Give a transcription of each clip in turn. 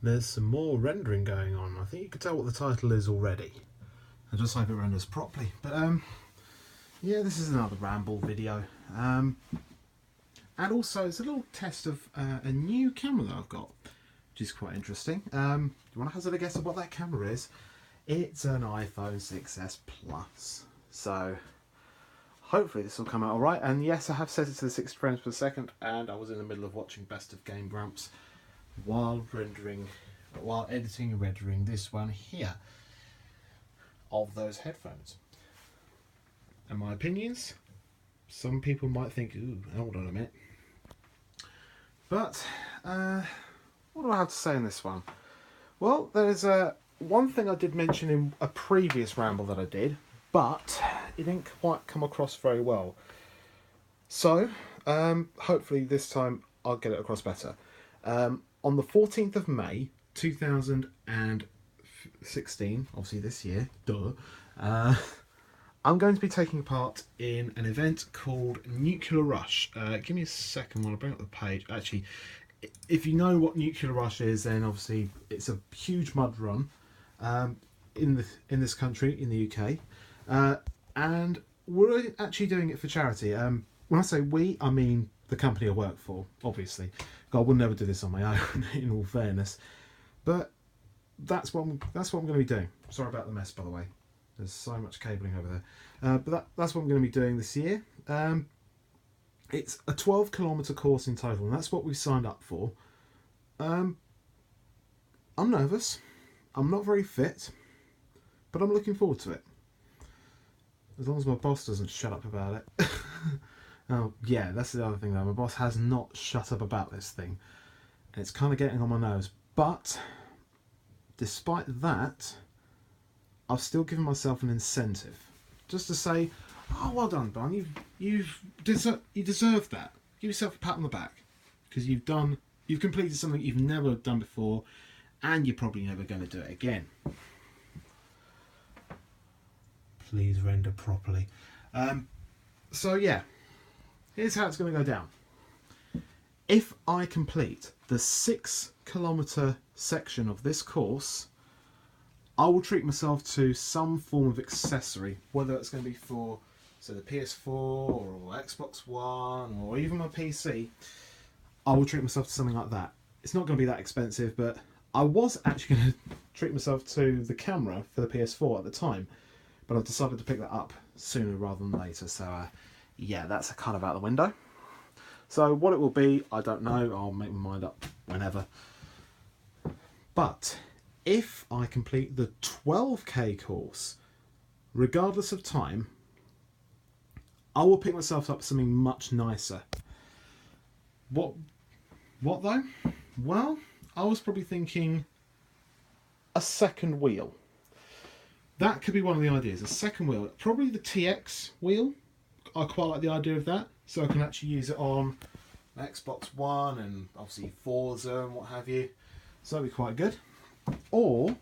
there's some more rendering going on. I think you can tell what the title is already. I just hope it renders properly. But yeah, this is another ramble video. And also it's a little test of a new camera that I've got, which is quite interesting. Do you want to hazard a guess of what that camera is? It's an iPhone 6s Plus. So hopefully this will come out alright. And yes, I have set it to the 60 frames per second, and I was in the middle of watching Best of Game Grumps while editing and rendering this one here of those headphones. And my opinions, some people might think, ooh, hold on a minute. But what do I have to say in this one? Well, there's one thing I did mention in a previous ramble that I did, but it didn't quite come across very well. So hopefully this time I'll get it across better. On the 14th of May 2016, obviously this year, I'm going to be taking part in an event called Nuclear Rush. Give me a second while I bring up the page. Actually, if you know what Nuclear Rush is, then obviously it's a huge mud run in this country, in the UK. And we're actually doing it for charity. When I say we, I mean the company I work for, obviously. God, I would never do this on my own, in all fairness. But that's what I'm going to be doing. Sorry about the mess, by the way. There's so much cabling over there. But that's what I'm going to be doing this year. It's a 12-kilometre course in total, and that's what we signed up for. I'm nervous. I'm not very fit, but I'm looking forward to it. As long as my boss doesn't shut up about it. Oh, yeah, that's the other thing though. My boss has not shut up about this thing. And it's kind of getting on my nerves. But, despite that, I've still given myself an incentive. Just to say, oh, well done, Barn. You deserve that. Give yourself a pat on the back. Because you've completed something you've never done before, and you're probably never going to do it again. Please render properly. So yeah, here's how it's going to go down. If I complete the 6-kilometre section of this course, I will treat myself to some form of accessory, whether it's going to be for the PS4 or Xbox One or even my PC. I will treat myself to something like that. It's not going to be that expensive, but I was actually going to treat myself to the camera for the PS4 at the time, but I've decided to pick that up sooner rather than later. So yeah, that's kind of out the window. So what it will be, I don't know. I'll make my mind up whenever. But if I complete the 12k course, regardless of time, I will pick myself up something much nicer. What though? Well, I was probably thinking a second wheel. That could be one of the ideas. A second wheel. Probably the TX wheel. I quite like the idea of that. So I can actually use it on Xbox One and obviously Forza and what have you. So that'd be quite good. Or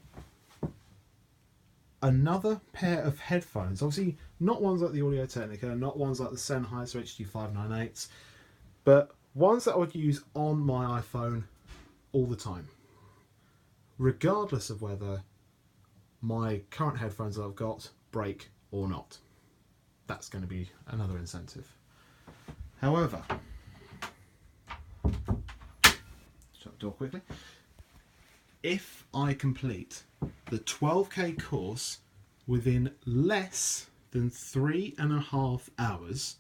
another pair of headphones. Obviously not ones like the Audio-Technica, not ones like the Sennheiser HD598s, but ones that I would use on my iPhone all the time. Regardless of whether my current headphones that I've got break or not. That's going to be another incentive. However, shut the door quickly. If I complete the 12k course within less than 3.5 hours,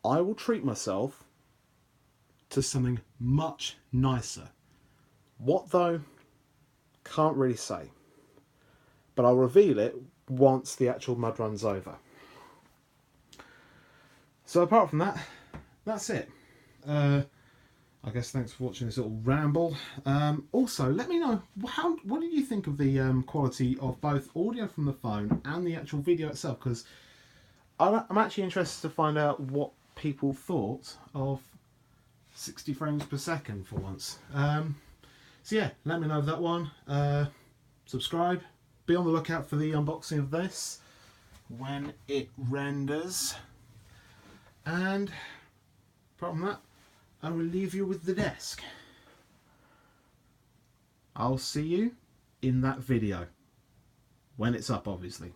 I will treat myself to something much nicer. What though? Can't really say. But I'll reveal it once the actual mud run's over. So apart from that, that's it. I guess thanks for watching this little ramble. Also, let me know, what did you think of the quality of both audio from the phone and the actual video itself? Because I'm actually interested to find out what people thought of 60 frames per second for once. So yeah, let me know of that one. Subscribe. Be on the lookout for the unboxing of this when it renders. And apart from that, I will leave you with the desk. I'll see you in that video when it's up, obviously.